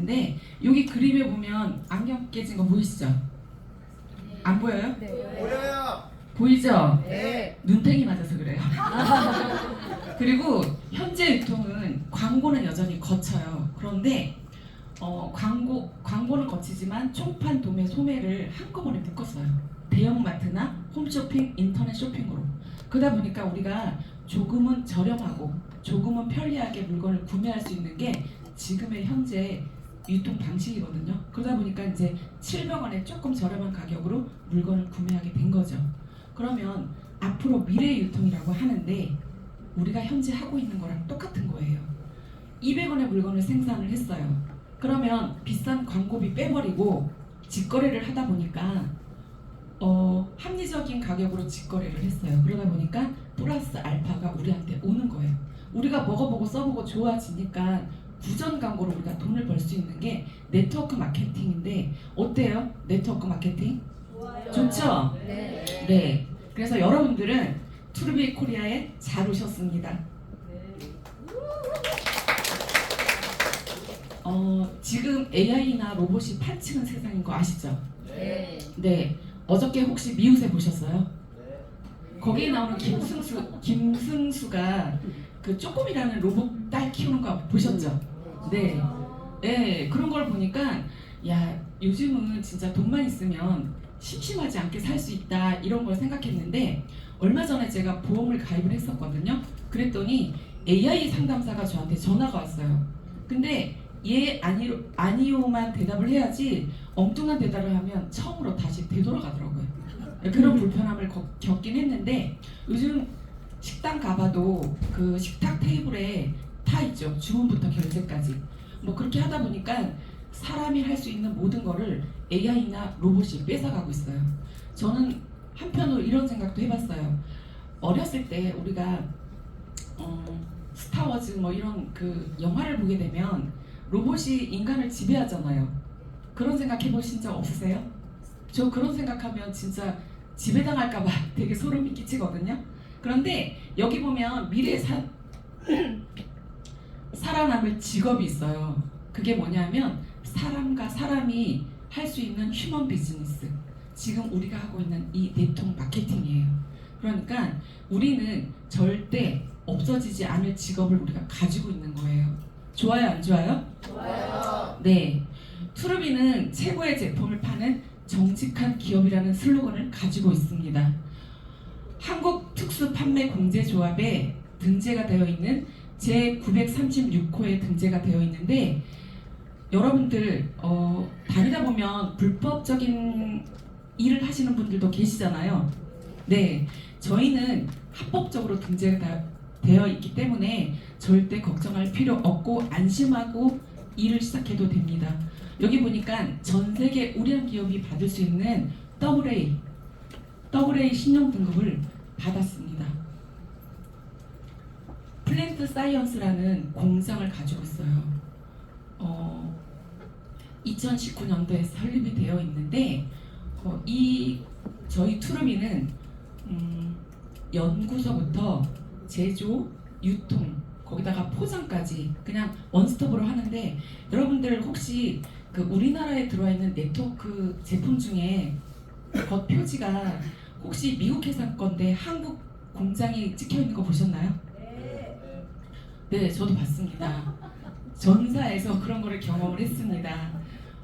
있는데 여기 그림에 보면 안경 깨진 거 보이시죠? 안 보여요? 보여요. 보이죠? 네. 눈탱이 맞아서 그래요. 그리고 현재 유통은 광고는 여전히 거쳐요. 그런데 광고는 거치지만 총판, 도매, 소매를 한꺼번에 묶었어요. 대형마트나 홈쇼핑, 인터넷 쇼핑으로. 그러다 보니까 우리가 조금은 저렴하고 조금은 편리하게 물건을 구매할 수 있는 게 지금의 현재 유통 방식이거든요. 그러다 보니까 이제 700원에 조금 저렴한 가격으로 물건을 구매하게 된 거죠. 그러면 앞으로 미래 유통이라고 하는데 우리가 현재 하고 있는 거랑 똑같은 거예요. 200원의 물건을 생산을 했어요. 그러면 비싼 광고비 빼버리고 직거래를 하다 보니까 합리적인 가격으로 직거래를 했어요. 그러다 보니까 플러스 알파가 우리한테 오는 거예요. 우리가 먹어보고 써보고 좋아지니까 부전 광고로 우리가 돈을 벌 수 있는 게 네트워크 마케팅인데 어때요? 네트워크 마케팅? 좋죠? 네. 네. 그래서 여러분들은 투르비 코리아에 잘 오셨습니다. 지금 AI나 로봇이 판치는 세상인 거 아시죠? 네. 네. 어저께 혹시 미우새 보셨어요? 네. 거기에 나오는 김승수가 그 쪼꼬미라는 로봇 딸 키우는 거 보셨죠? 네. 네. 그런 걸 보니까 야, 요즘은 진짜 돈만 있으면 심심하지 않게 살 수 있다 이런 걸 생각했는데 얼마 전에 제가 보험을 가입을 했었거든요. 그랬더니 AI 상담사가 저한테 전화가 왔어요. 근데 예 아니요만 대답을 해야지 엉뚱한 대답을 하면 처음으로 다시 되돌아가더라고요. 그런 불편함을 겪긴 했는데 요즘 식당 가봐도 그 식탁 테이블에 다 있죠. 주문부터 결제까지. 뭐 그렇게 하다 보니까 사람이 할 수 있는 모든 거를 AI나 로봇이 뺏어가고 있어요. 저는 한편으로 이런 생각도 해봤어요. 어렸을 때 우리가 스타워즈 뭐 이런 그 영화를 보게 되면 로봇이 인간을 지배하잖아요. 그런 생각 해보신 적 없으세요? 저 그런 생각하면 진짜 지배당할까봐 되게 소름이 끼치거든요. 그런데 여기 보면 미래에 살아남을 직업이 있어요. 그게 뭐냐면 사람과 사람이 할 수 있는 휴먼 비즈니스. 지금 우리가 하고 있는 이 네트워크 마케팅이에요. 그러니까 우리는 절대 없어지지 않을 직업을 우리가 가지고 있는 거예요. 좋아요, 안 좋아요? 좋아요. 네. 투르비는 최고의 제품을 파는 정직한 기업이라는 슬로건을 가지고 있습니다. 한국특수판매공제조합에 등재가 되어 있는 제936호에 등재가 되어 있는데 여러분들 다니다 보면 불법적인 일을 하시는 분들도 계시잖아요. 네, 저희는 합법적으로 등재가 되어 있기 때문에 절대 걱정할 필요 없고 안심하고 일을 시작해도 됩니다. 여기 보니까 전 세계 우량 기업이 받을 수 있는 AA 신용 등급을 받았습니다. 플랜트 사이언스라는 공장을 가지고 있어요. 2019년도에 설립이 되어 있는데 저희 투르비는 연구소부터 제조, 유통, 거기다가 포장까지 그냥 원스톱으로 하는데 여러분들 혹시 그 우리나라에 들어와 있는 네트워크 제품 중에 겉 표지가 혹시 미국 회사 건데 한국 공장이 찍혀 있는 거 보셨나요? 네, 저도 봤습니다. 전사에서 그런 거를 경험을 했습니다.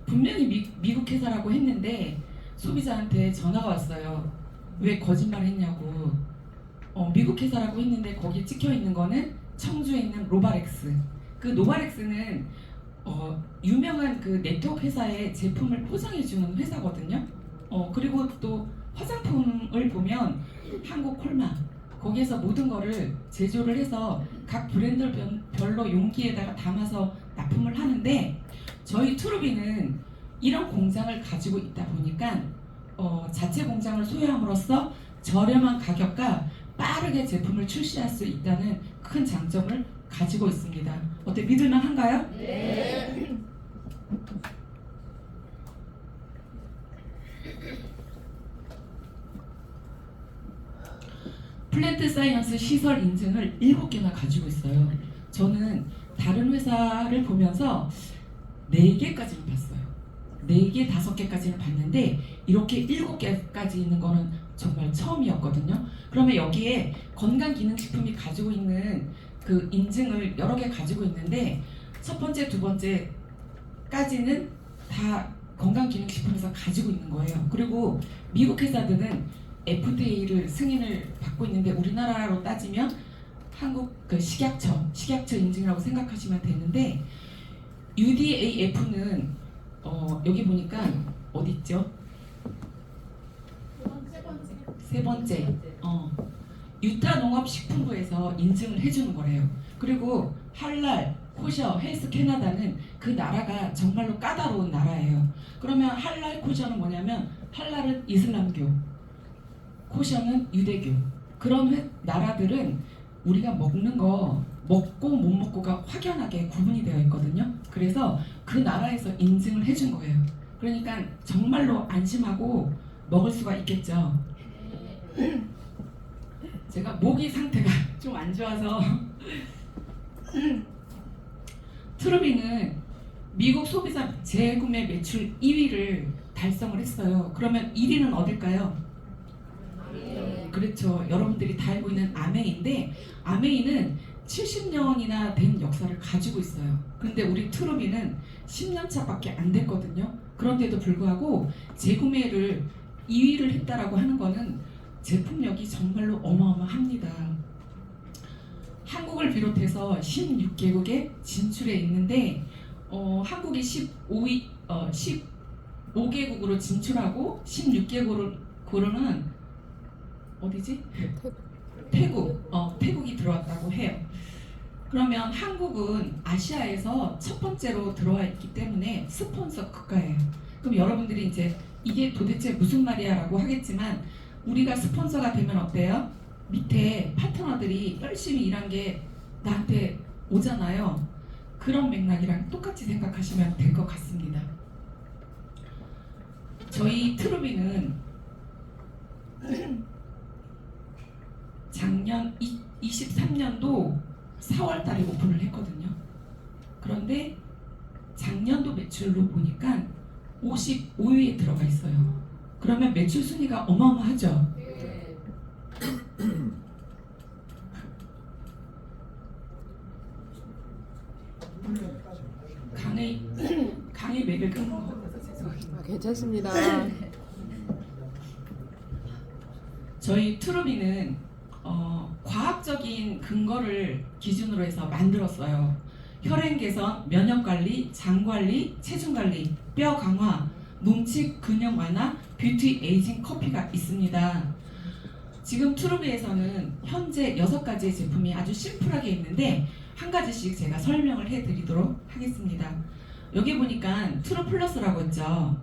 분명히 미국 회사라고 했는데 소비자한테 전화가 왔어요. 왜 거짓말 했냐고. 미국 회사라고 했는데 거기에 찍혀 있는 거는 청주에 있는 로바렉스. 그 노바렉스는 유명한 그 네트워크 회사의 제품을 포장해주는 회사거든요. 그리고 또 화장품을 보면 한국 콜마 거기에서 모든 거를 제조를 해서 각 브랜드별로 용기에다가 담아서 납품을 하는데 저희 투르비는 이런 공장을 가지고 있다 보니까 자체 공장을 소유함으로써 저렴한 가격과 빠르게 제품을 출시할 수 있다는 큰 장점을 가지고 있습니다. 어때, 믿을만 한가요? 네. 플랜트 사이언스 시설 인증을 7개나 가지고 있어요. 저는 다른 회사를 보면서 4개까지는 봤어요. 4개, 5개까지는 봤는데 이렇게 7개까지 있는 거는 정말 처음이었거든요. 그러면 여기에 건강기능식품이 가지고 있는 그 인증을 여러 개 가지고 있는데 첫 번째, 두 번째까지는 다 건강기능식품에서 가지고 있는 거예요. 그리고 미국 회사들은 FDA를 승인을 받고 있는데 우리나라로 따지면 한국 그 식약처 인증이라고 생각하시면 되는데 UDAF는 여기 보니까 어디 있죠? 세 번째 유타 농업식품부에서 인증을 해주는 거래요. 그리고 할랄, 코셔, 헬스 캐나다는 그 나라가 정말로 까다로운 나라예요. 그러면 할랄, 코셔는 뭐냐면 할랄은 이슬람교, 코셔는 유대교. 그런 나라들은 우리가 먹는 거 먹고 못 먹고가 확연하게 구분이 되어 있거든요. 그래서 그 나라에서 인증을 해준 거예요. 그러니까 정말로 안심하고 먹을 수가 있겠죠. 제가 모기 상태가 좀 안 좋아서 트루비는 미국 소비자 재구매 매출 2위를 달성을 했어요. 그러면 1위는 어딜까요? 그렇죠. 여러분들이 다 알고 있는 아메이인데 아메이는 70년이나 된 역사를 가지고 있어요. 그런데 우리 트루비는 10년 차밖에 안 됐거든요. 그런데도 불구하고 재구매를 2위를 했다라고 하는 거는 제품력이 정말로 어마어마합니다. 한국을 비롯해서 16개국에 진출해 있는데 한국이 15개국으로 진출하고 16개국으로는 어디지? 태국이 들어왔다고 해요. 그러면 한국은 아시아에서 첫 번째로 들어와 있기 때문에 스폰서 국가예요. 그럼 여러분들이 이제 이게 도대체 무슨 말이야 라고 하겠지만 우리가 스폰서가 되면 어때요? 밑에 파트너들이 열심히 일한 게 나한테 오잖아요. 그런 맥락이랑 똑같이 생각하시면 될 것 같습니다. 저희 트루비는 작년 23년도 4월 달에 오픈을 했거든요. 그런데 작년도 매출로 보니까 55위에 들어가 있어요. 그러면 매출 순위가 어마어마하죠. 강의 맥을 끊는 것 같아서 죄송합니다. 괜찮습니다. 저희 트루비는 과학적인 근거를 기준으로 해서 만들었어요. 혈행 개선, 면역 관리, 장 관리, 체중 관리, 뼈 강화, 뭉치 근육 완화, 뷰티 에이징 커피가 있습니다. 지금 트루비에서는 현재 6가지의 제품이 아주 심플하게 있는데 한 가지씩 제가 설명을 해드리도록 하겠습니다. 여기 보니까 트루 플러스라고 있죠.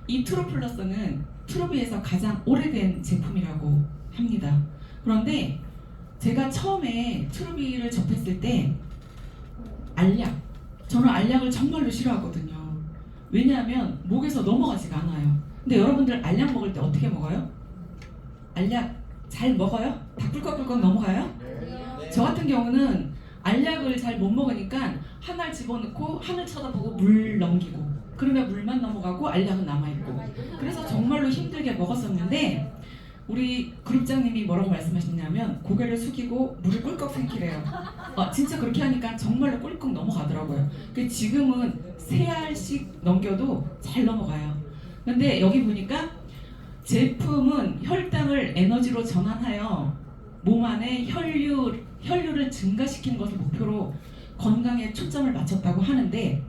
이 트루 플러스는 트루비에서 가장 오래된 제품이라고 합니다. 그런데 제가 처음에 트루비를 접했을 때 저는 알약을 정말로 싫어하거든요. 왜냐하면 목에서 넘어가지가 않아요. 근데 여러분들 알약 먹을 때 어떻게 먹어요? 알약 잘 먹어요? 다 꿀꺽꿀꺽 넘어가요? 저 같은 경우는 알약을 잘 못 먹으니까 하나를 집어넣고 하늘 쳐다보고 물 넘기고 그러면 물만 넘어가고 알약은 남아있고 그래서 정말로 힘들게 먹었었는데 우리 그룹장님이 뭐라고 말씀하셨냐면 고개를 숙이고 물을 꿀꺽 삼키래요. 진짜 그렇게 하니까 정말로 꿀꺽 넘어가더라고요. 지금은 3알씩 넘겨도 잘 넘어가요. 근데 여기 보니까 제품은 혈당을 에너지로 전환하여 몸 안에 혈류를 증가시키는 것을 목표로 건강에 초점을 맞췄다고 하는데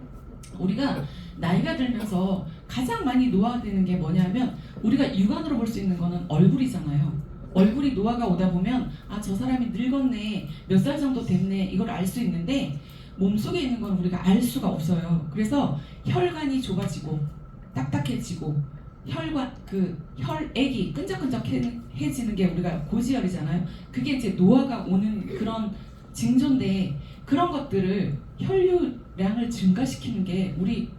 우리가 나이가 들면서 가장 많이 노화되는 게 뭐냐면 우리가 육안으로 볼 수 있는 거는 얼굴이잖아요. 얼굴이 노화가 오다 보면 저 사람이 늙었네, 몇 살 정도 됐네 이걸 알 수 있는데 몸속에 있는 건 우리가 알 수가 없어요. 그래서 혈관이 좁아지고 딱딱해지고 혈액이 끈적끈적해지는 게 우리가 고지혈이잖아요. 그게 이제 노화가 오는 그런 징조인데 그런 것들을 혈류량을 증가시키는 게 우리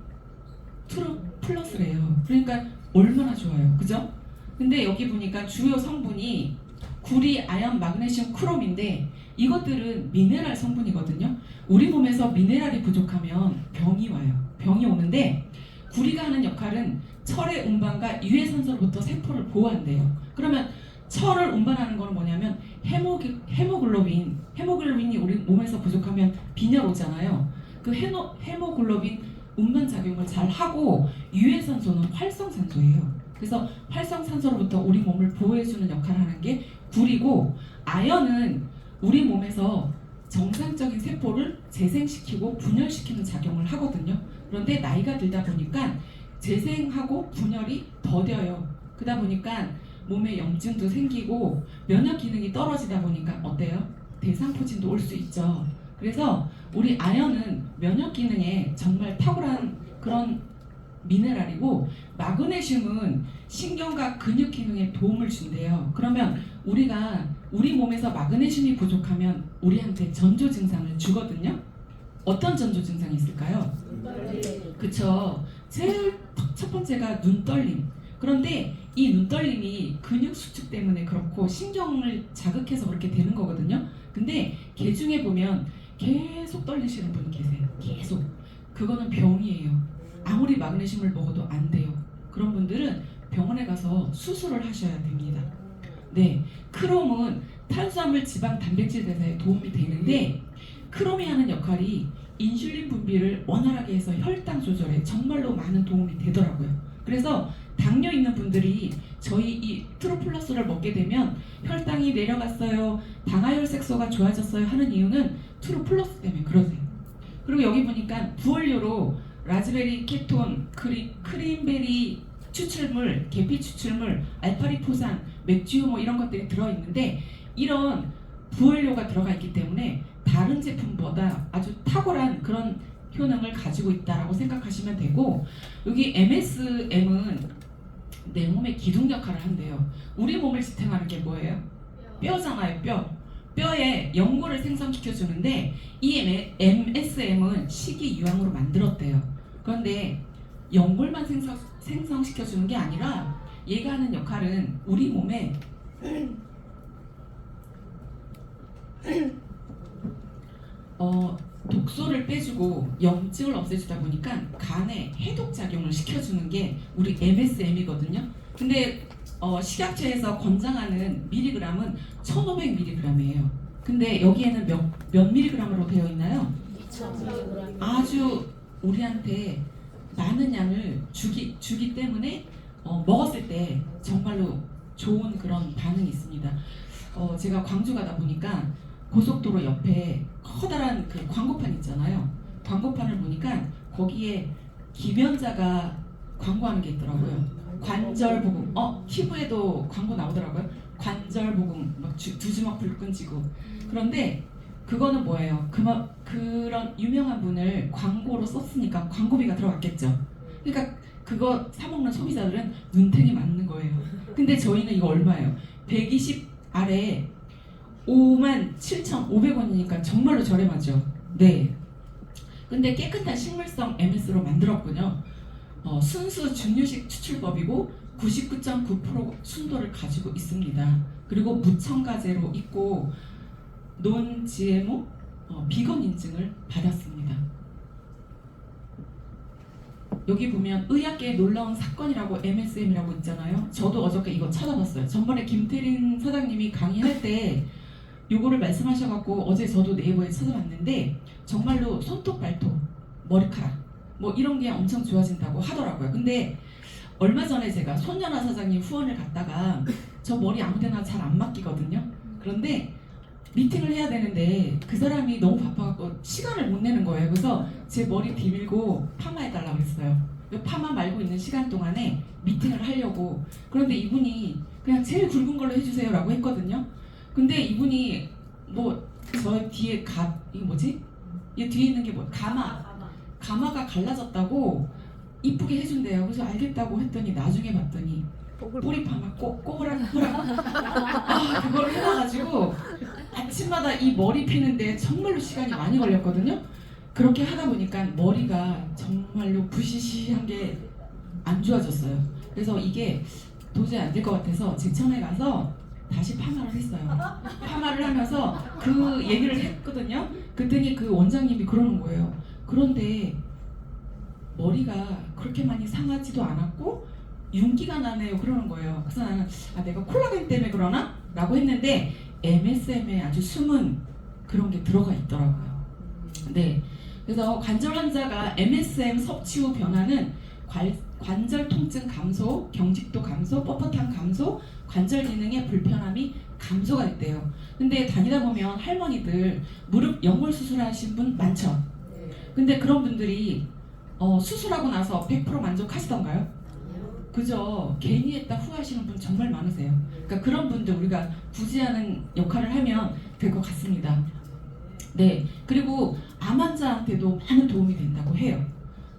트루 플러스래요. 그러니까 얼마나 좋아요. 그죠? 근데 여기 보니까 주요 성분이 구리, 아연, 마그네슘, 크롬인데 이것들은 미네랄 성분이거든요. 우리 몸에서 미네랄이 부족하면 병이 와요. 병이 오는데 구리가 하는 역할은 철의 운반과 유해산소로부터 세포를 보호한대요. 그러면 철을 운반하는 건 뭐냐면 헤모글로빈이 우리 몸에서 부족하면 빈혈 오잖아요. 그 헤모글로빈 운반 작용을 잘 하고 유해산소는 활성산소예요. 그래서 활성산소로부터 우리 몸을 보호해주는 역할을 하는 게 구리고, 아연은 우리 몸에서 정상적인 세포를 재생시키고 분열시키는 작용을 하거든요. 그런데 나이가 들다 보니까 재생하고 분열이 더뎌요. 그러다 보니까 몸에 염증도 생기고 면역 기능이 떨어지다 보니까 어때요? 대상포진도 올 수 있죠. 그래서 우리 아연은 면역 기능에 정말 탁월한 그런 미네랄이고, 마그네슘은 신경과 근육 기능에 도움을 준대요. 그러면 우리 몸에서 마그네슘이 부족하면 우리한테 전조 증상을 주거든요. 어떤 전조 증상이 있을까요? 그쵸. 제일 첫 번째가 눈 떨림. 그런데 이 눈 떨림이 근육 수축 때문에 그렇고 신경을 자극해서 그렇게 되는 거거든요. 근데 개 중에 보면 계속 떨리시는 분이 계세요. 계속. 그거는 병이에요. 아무리 마그네슘을 먹어도 안 돼요. 그런 분들은 병원에 가서 수술을 하셔야 됩니다. 네, 크롬은 탄수화물, 지방, 단백질 대사에 도움이 되는데, 크롬이 하는 역할이 인슐린 분비를 원활하게 해서 혈당 조절에 정말로 많은 도움이 되더라고요. 그래서 당뇨 있는 분들이 저희 이 트루플러스를 먹게 되면 혈당이 내려갔어요, 당하혈색소가 좋아졌어요 하는 이유는 트루플러스 때문에 그러세요. 그리고 여기 보니까 부원료로 라즈베리, 케톤, 크림베리 추출물, 계피 추출물, 알파리포산, 맥주 뭐 이런 것들이 들어있는데, 이런 부원료가 들어가 있기 때문에 다른 제품보다 아주 탁월한 그런 효능을 가지고 있다라고 생각하시면 되고, 여기 MSM은 내 몸의 기둥 역할을 한대요. 우리 몸을 지탱하는 게 뭐예요? 뼈잖아요, 뼈. 뼈에 연골을 생성시켜 주는데 이 MSM은 식이유황으로 만들었대요. 그런데 연골만 생성시켜 주는 게 아니라 얘가 하는 역할은 우리 몸에 독소를 빼주고 염증을 없애주다 보니까 간에 해독 작용을 시켜주는 게 우리 MSM이거든요. 근데 식약처에서 권장하는 미리그램은 1500mg이에요. 근데 여기에는 몇 미리그램으로 되어 있나요? 2000mg. 아주 우리한테 많은 양을 주기 때문에 먹었을 때 정말로 좋은 그런 반응이 있습니다. 제가 광주 가다 보니까 고속도로 옆에 커다란 그 광고판 있잖아요. 광고판을 보니까 거기에 김연자가 광고하는 게 있더라고요. 관절보금. TV에도 광고 나오더라고요. 관절보금 막 두 주먹 불끈 쥐고. 그런데 그거는 뭐예요? 그런 유명한 분을 광고로 썼으니까 광고비가 들어갔겠죠. 그러니까 그거 사먹는 소비자들은 눈탱이 맞는 거예요. 근데 저희는 이거 얼마예요? 120 아래 57,500원이니까 정말로 저렴하죠. 네. 근데 깨끗한 식물성 MS로 만들었군요. 순수 증류식 추출법이고 99.9% 순도를 가지고 있습니다. 그리고 무첨가제로 있고 논 GMO 비건 인증을 받았습니다. 여기 보면 의학계의 놀라운 사건이라고 MSM이라고 있잖아요. 저도 어저께 이거 찾아봤어요. 전번에 김태린 사장님이 강의할 때 요거를 말씀하셔갖고 어제 저도 네이버에 찾아봤는데 정말로 손톱, 발톱, 머리카락 뭐 이런 게 엄청 좋아진다고 하더라고요. 근데 얼마 전에 제가 손연아 사장님 후원을 갔다가 저 머리 아무데나 잘 안 맡기거든요. 그런데 미팅을 해야 되는데 그 사람이 너무 바빠갖고 시간을 못 내는 거예요. 그래서 제 머리 비밀고 파마해달라고 했어요. 파마 말고 있는 시간 동안에 미팅을 하려고. 그런데 이분이 그냥 제일 굵은 걸로 해주세요 라고 했거든요. 근데 이분이 뭐 저 뒤에 이게 뭐지? 이 뒤에 있는 게 뭐? 가마가 갈라졌다고 이쁘게 해준대요. 그래서 알겠다고 했더니 나중에 봤더니 뿌리 파마 꼬부랑 그걸 해놔가지고 아침마다 이 머리 피는데 정말로 시간이 많이 걸렸거든요. 그렇게 하다 보니까 머리가 정말로 부시시한 게 안 좋아졌어요. 그래서 이게 도저히 안 될 것 같아서 제천에 가서 다시 파마를 했어요. 파마를 하면서 그 얘기를 했거든요. 그랬더니 그 원장님이 그러는 거예요. 그런데 머리가 그렇게 많이 상하지도 않았고 윤기가 나네요. 그러는 거예요. 그래서 나는 내가 콜라겐 때문에 그러나? 라고 했는데 MSM에 아주 숨은 그런 게 들어가 있더라고요. 네. 그래서 관절 환자가 MSM 섭취 후 변화는 관절 통증 감소, 경직도 감소, 뻣뻣함 감소, 관절 기능의 불편함이 감소가 됐대요. 근데 다니다 보면 할머니들 무릎 연골 수술하신 분 많죠. 근데 그런 분들이 수술하고 나서 100% 만족하시던가요? 그죠? 괜히 했다 후회하시는 분 정말 많으세요. 그러니까 그런 분들 우리가 구제하는 역할을 하면 될 것 같습니다. 네. 그리고 암 환자한테도 많은 도움이 된다고 해요.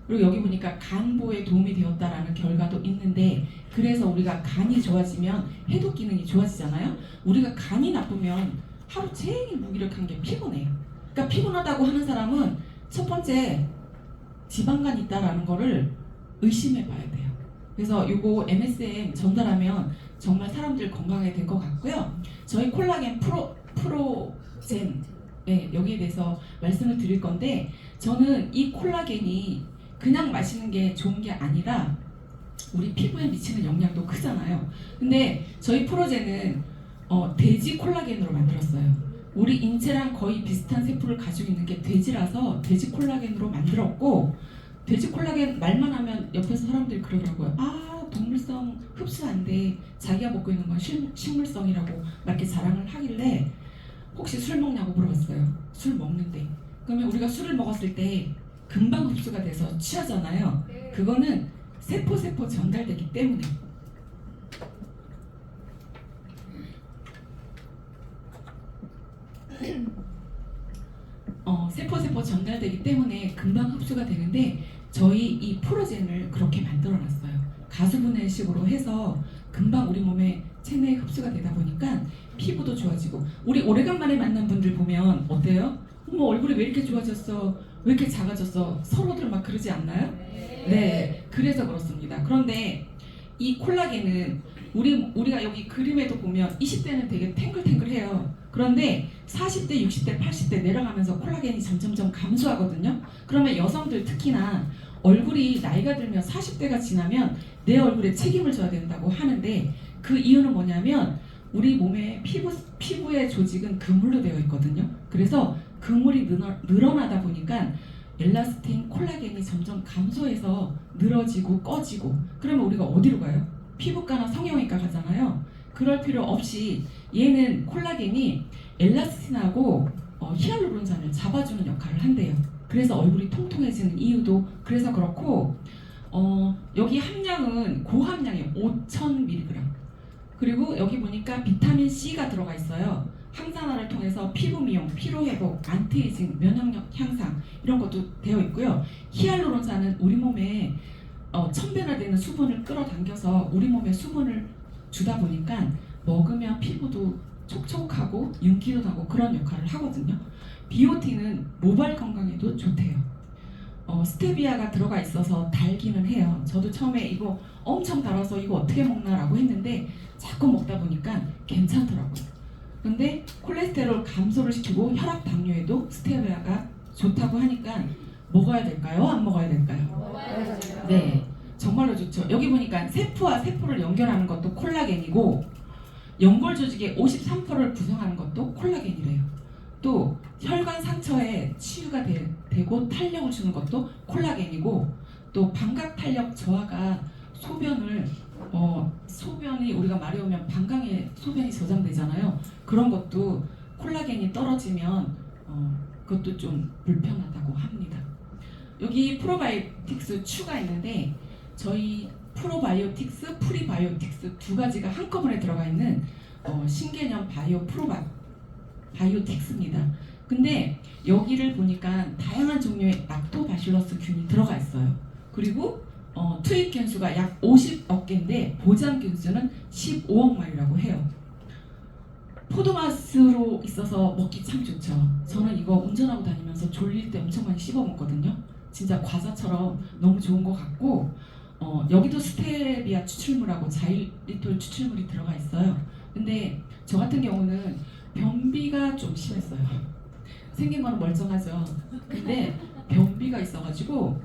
그리고 여기 보니까 간보에 도움이 되었다라는 결과도 있는데, 그래서 우리가 간이 좋아지면 해독 기능이 좋아지잖아요. 우리가 간이 나쁘면 하루 종일 무기력한 게 피곤해요. 그러니까 피곤하다고 하는 사람은 첫 번째 지방간이 있다라는 거를 의심해 봐야 돼요. 그래서 요거 MSM 전달하면 정말 사람들 건강하게 될 것 같고요. 저희 콜라겐 프로젠, 네, 여기에 대해서 말씀을 드릴 건데, 저는 이 콜라겐이 그냥 마시는 게 좋은 게 아니라 우리 피부에 미치는 영향도 크잖아요. 근데 저희 프로젠은 돼지 콜라겐으로 만들었어요. 우리 인체랑 거의 비슷한 세포를 가지고 있는 게 돼지라서 돼지 콜라겐으로 만들었고, 돼지 콜라겐 말만 하면 옆에서 사람들이 그러더라고요. 동물성 흡수 안 돼. 자기가 먹고 있는 건 식물성이라고 막 이렇게 자랑을 하길래 혹시 술 먹냐고 물어봤어요. 술 먹는데. 그러면 우리가 술을 먹었을 때 금방 흡수가 돼서 취하잖아요. 그거는 세포 전달되기 때문에. 세포 전달되기 때문에 금방 흡수가 되는데, 저희 이 프로젠을 그렇게 만들어놨어요. 가수분해식으로 해서 금방 우리 몸에 체내에 흡수가 되다 보니까 피부도 좋아지고, 우리 오래간만에 만난 분들 보면 어때요? 어머, 얼굴이 왜 이렇게 좋아졌어? 왜 이렇게 작아졌어? 서로들 막 그러지 않나요? 네, 그래서 그렇습니다. 그런데 이 콜라겐은 우리가 여기 그림에도 보면 20대는 되게 탱글탱글해요. 그런데 40대, 60대, 80대 내려가면서 콜라겐이 점점점 감소하거든요. 그러면 여성들 특히나 얼굴이 나이가 들면 40대가 지나면 내 얼굴에 책임을 져야 된다고 하는데, 그 이유는 뭐냐면 우리 몸의 피부의 조직은 그물로 되어 있거든요. 그래서 그물이 늘어나다 보니까 엘라스틴, 콜라겐이 점점 감소해서 늘어지고 꺼지고, 그러면 우리가 어디로 가요? 피부과나 성형외과 가잖아요. 그럴 필요 없이 얘는 콜라겐이 엘라스틴하고 히알루론산을 잡아주는 역할을 한대요. 그래서 얼굴이 통통해지는 이유도 그래서 그렇고, 여기 함량은 고함량이에요. 5000mg. 그리고 여기 보니까 비타민 C가 들어가 있어요. 항산화를 통해서 피부 미용, 피로 회복, 안티에이징, 면역력 향상 이런 것도 되어 있고요. 히알루론산은 우리 몸에 천변화되는 수분을 끌어당겨서 우리 몸에 수분을 주다 보니까 먹으면 피부도 촉촉하고 윤기도 나고 그런 역할을 하거든요. 비오틴은 모발 건강에도 좋대요. 스테비아가 들어가 있어서 달기는 해요. 저도 처음에 이거 엄청 달아서 이거 어떻게 먹나라고 했는데 자꾸 먹다 보니까 괜찮더라고요. 근데 콜레스테롤 감소를 시키고 혈압 당뇨에도 스테비아가 좋다고 하니까 먹어야 될까요? 안 먹어야 될까요? 네, 정말로 좋죠. 여기 보니까 세포와 세포를 연결하는 것도 콜라겐이고, 연골 조직의 53%를 구성하는 것도 콜라겐이래요. 또 혈관 상처에 치유가 되고 탄력을 주는 것도 콜라겐이고, 또 방광 탄력 저하가 소변이 우리가 마려우면 방광에 소변이 저장되잖아요. 그런 것도 콜라겐이 떨어지면 그것도 좀 불편하다고 합니다. 여기 프로바이오틱스 추가 있는데, 저희 프로바이오틱스, 프리바이오틱스 두 가지가 한꺼번에 들어가 있는 신개념 바이오틱스입니다. 근데 여기를 보니까 다양한 종류의 락토바실러스 균이 들어가 있어요. 그리고 투입 견수가 약 50억 개인데 보장 견수는 15억 마리라고 해요. 포도맛으로 있어서 먹기 참 좋죠. 저는 이거 운전하고 다니면서 졸릴 때 엄청 많이 씹어 먹거든요. 진짜 과자처럼 너무 좋은 것 같고, 여기도 스테비아 추출물하고 자일리톨 추출물이 들어가 있어요. 근데 저 같은 경우는 변비가 좀 심했어요. 생긴 거는 멀쩡하죠. 근데 변비가 있어가지고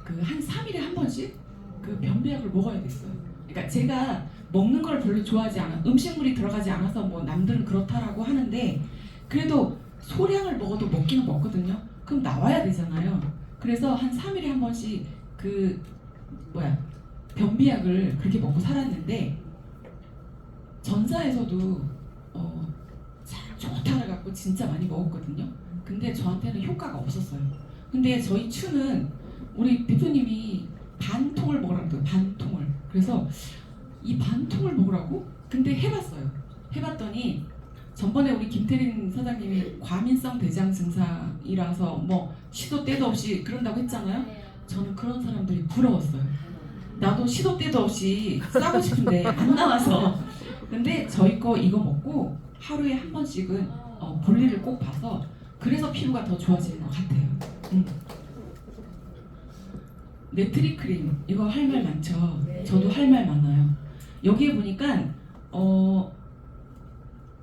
그 한 3일에 한 번씩 그 변비약을 먹어야 됐어요. 그러니까 제가 먹는 걸 별로 좋아하지 않아, 음식물이 들어가지 않아서 뭐 남들은 그렇다라고 하는데 그래도 소량을 먹어도 먹기는 먹거든요. 그럼 나와야 되잖아요. 그래서 한 3일에 한 번씩 그 변비약을 그렇게 먹고 살았는데 전사에서도 참 좋다 해갖고 진짜 많이 먹었거든요. 근데 저한테는 효과가 없었어요. 근데 저희 추는 우리 대표님이 반통을 먹으라고 해요. 반통을. 그래서 이 반통을 먹으라고? 근데 해봤어요. 해봤더니 전번에 우리 김태린 사장님이 과민성 대장 증상이라서 뭐 시도 때도 없이 그런다고 했잖아요. 저는 그런 사람들이 부러웠어요. 나도 시도 때도 없이 싸고 싶은데 안 나와서. 근데 저희 거 이거 먹고 하루에 한 번씩은 볼일을 꼭 봐서 그래서 피부가 더 좋아지는 것 같아요. 네트리 크림 이거 할 말 많죠. 저도 할 말 많아요. 여기에 보니까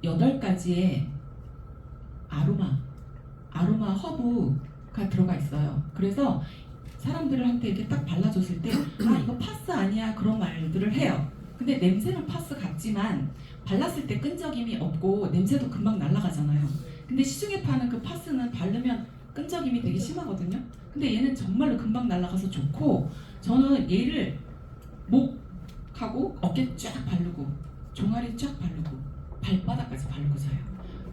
8가지의 아로마 허브가 들어가 있어요. 그래서 사람들한테 이렇게 딱 발라줬을 때 아 이거 파스 아니야 그런 말들을 해요. 근데 냄새는 파스 같지만 발랐을 때 끈적임이 없고 냄새도 금방 날아가잖아요. 근데 시중에 파는 그 파스는 바르면 끈적임이 되게 심하거든요. 근데 얘는 정말로 금방 날아가서 좋고 저는 얘를 목하고 어깨 쫙 바르고 종아리 쫙 바르고 발바닥까지 바르고 자요.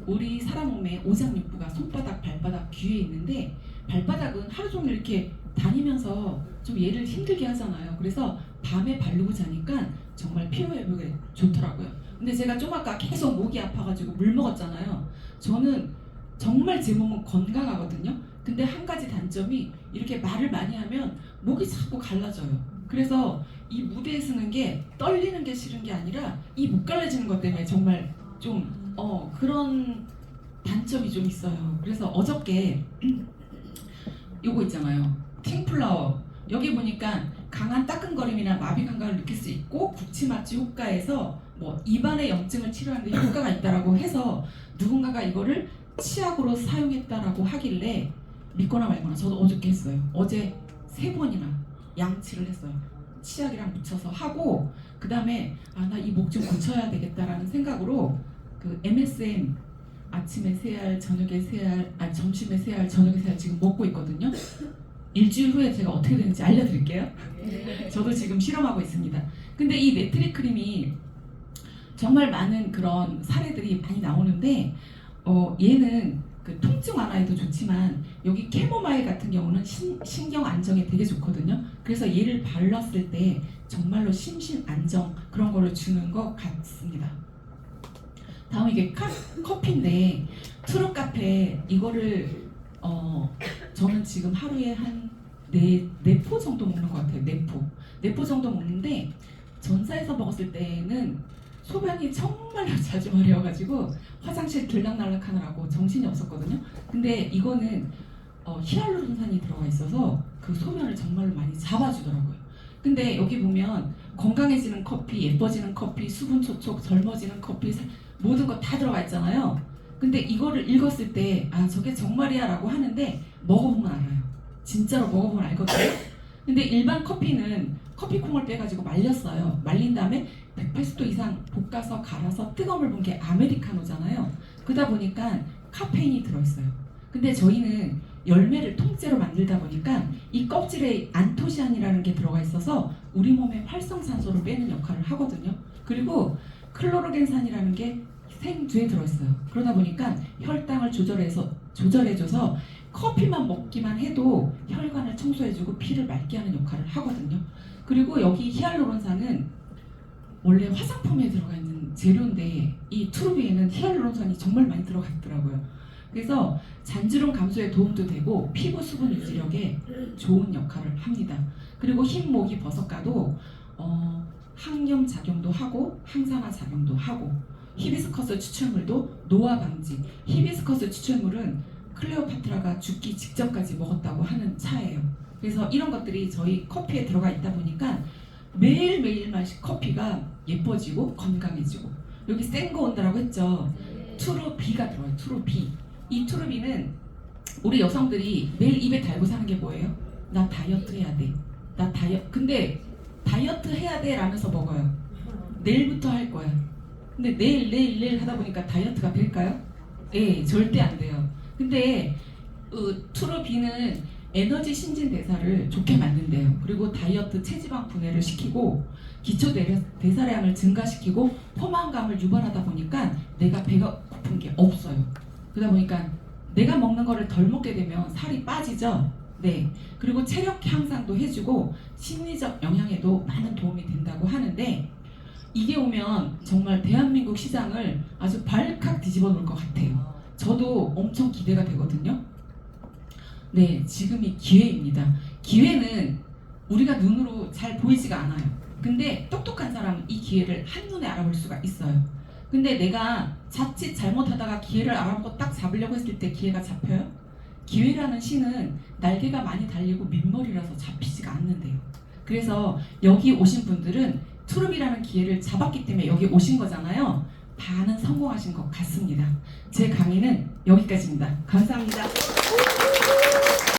우리 사람 몸에 오장육부가 손바닥, 발바닥, 귀에 있는데 발바닥은 하루 종일 이렇게 다니면서 좀 얘를 힘들게 하잖아요. 그래서 밤에 바르고 자니까 정말 피부 회복에 좋더라고요. 근데 제가 좀 아까 계속 목이 아파가지고 물 먹었잖아요. 저는 정말 제 몸은 건강하거든요. 근데 한 가지 단점이 이렇게 말을 많이 하면 목이 자꾸 갈라져요. 그래서 이 무대에 서는 게 떨리는 게 싫은 게 아니라 이 목 갈라지는 것 때문에 정말 좀 그런 단점이 좀 있어요. 그래서 어저께 요거 있잖아요. 팅플라워 여기 보니까 강한 따끔거림이나 마비 감각을 느낄 수 있고 국치마취 효과에서 뭐 입안의 염증을 치료하는 데 효과가 있다라고 해서 누군가가 이거를 치약으로 사용했다라고 하길래 믿거나 말거나 저도 어저께 했어요. 어제 3번이나 양치를 했어요. 치약이랑 묻혀서 하고 그 다음에 나 이 목 좀 고쳐야 되겠다라는 생각으로 그 MSM 아침에 3알, 저녁에 3알, 점심에 3알, 저녁에 3알 지금 먹고 있거든요. 일주일 후에 제가 어떻게 되는지 알려드릴게요. 저도 지금 실험하고 있습니다. 근데 이 네트리 크림이 정말 많은 그런 사례들이 많이 나오는데 얘는 그 통증 완화에도 좋지만 여기 캐모마일 같은 경우는 신경 안정에 되게 좋거든요. 그래서 얘를 발랐을 때 정말로 심신 안정 그런 거를 주는 것 같습니다. 다음 이게 커피인데 트루 카페 이거를 저는 지금 하루에 한 4포 정도 먹는 것 같아요. 4포 정도 먹는데 전사에서 먹었을 때는 소변이 정말로 자주 마려워가지고 화장실 들락날락 하느라고 정신이 없었거든요. 근데 이거는 히알루론산이 들어가 있어서 그 소변을 정말로 많이 잡아주더라고요. 근데 여기 보면 건강해지는 커피, 예뻐지는 커피, 수분 촉촉, 젊어지는 커피 모든 거 다 들어가 있잖아요. 근데 이거를 읽었을 때 저게 정말이야 라고 하는데 먹어보면 알아요. 진짜로 먹어보면 알거든요. 근데 일반 커피는 커피콩을 빼가지고 말렸어요. 말린 다음에 180도 이상 볶아서 갈아서 뜨거움을 본 게 아메리카노잖아요. 그러다 보니까 카페인이 들어있어요. 근데 저희는 열매를 통째로 만들다 보니까 이 껍질에 안토시아닌이라는 게 들어가 있어서 우리 몸에 활성산소를 빼는 역할을 하거든요. 그리고 클로로겐산이라는 게 생두에 들어있어요. 그러다 보니까 혈당을 조절해줘서 커피만 먹기만 해도 혈관을 청소해주고 피를 맑게 하는 역할을 하거든요. 그리고 여기 히알루론산은 원래 화장품에 들어가 있는 재료인데 이 트루비에는 히알루론산이 정말 많이 들어가 있더라고요. 그래서 잔주름 감소에 도움도 되고 피부 수분 유지력에 좋은 역할을 합니다. 그리고 흰 모기 버섯가도 항염 작용도 하고 항산화 작용도 하고 히비스커스 추출물도 노화 방지. 히비스커스 추출물은 클레오파트라가 죽기 직전까지 먹었다고 하는 차예요. 그래서 이런 것들이 저희 커피에 들어가 있다 보니까 매일매일 커피가 예뻐지고 건강해지고 여기 센거 온다라고 했죠. 투루비가 들어요. 투루비. 이 투루비는 우리 여성들이 매일 입에 달고 사는 게 뭐예요? 나 다이어트 해야 돼. 나 근데 다이어트 해야 돼 라면서 먹어요. 내일부터 할 거야. 근데 내일 하다 보니까 다이어트가 될까요? 예, 절대 안 돼요. 근데 투루비는 에너지 신진대사를 좋게 만든대요. 그리고 다이어트 체지방 분해를 시키고 기초 대사량을 증가시키고 포만감을 유발하다 보니까 내가 배가 고픈 게 없어요. 그러다 보니까 내가 먹는 거를 덜 먹게 되면 살이 빠지죠. 네. 그리고 체력 향상도 해주고 심리적 영향에도 많은 도움이 된다고 하는데 이게 오면 정말 대한민국 시장을 아주 발칵 뒤집어 놓을 것 같아요. 저도 엄청 기대가 되거든요. 네, 지금이 기회입니다. 기회는 우리가 눈으로 잘 보이지가 않아요. 근데 똑똑한 사람은 이 기회를 한눈에 알아볼 수가 있어요. 근데 내가 자칫 잘못하다가 기회를 알아보고 딱 잡으려고 했을 때 기회가 잡혀요? 기회라는 신은 날개가 많이 달리고 민머리라서 잡히지가 않는데요. 그래서 여기 오신 분들은 투룸이라는 기회를 잡았기 때문에 여기 오신 거잖아요. 반은 성공하신 것 같습니다. 제 강의는 여기까지입니다. 감사합니다.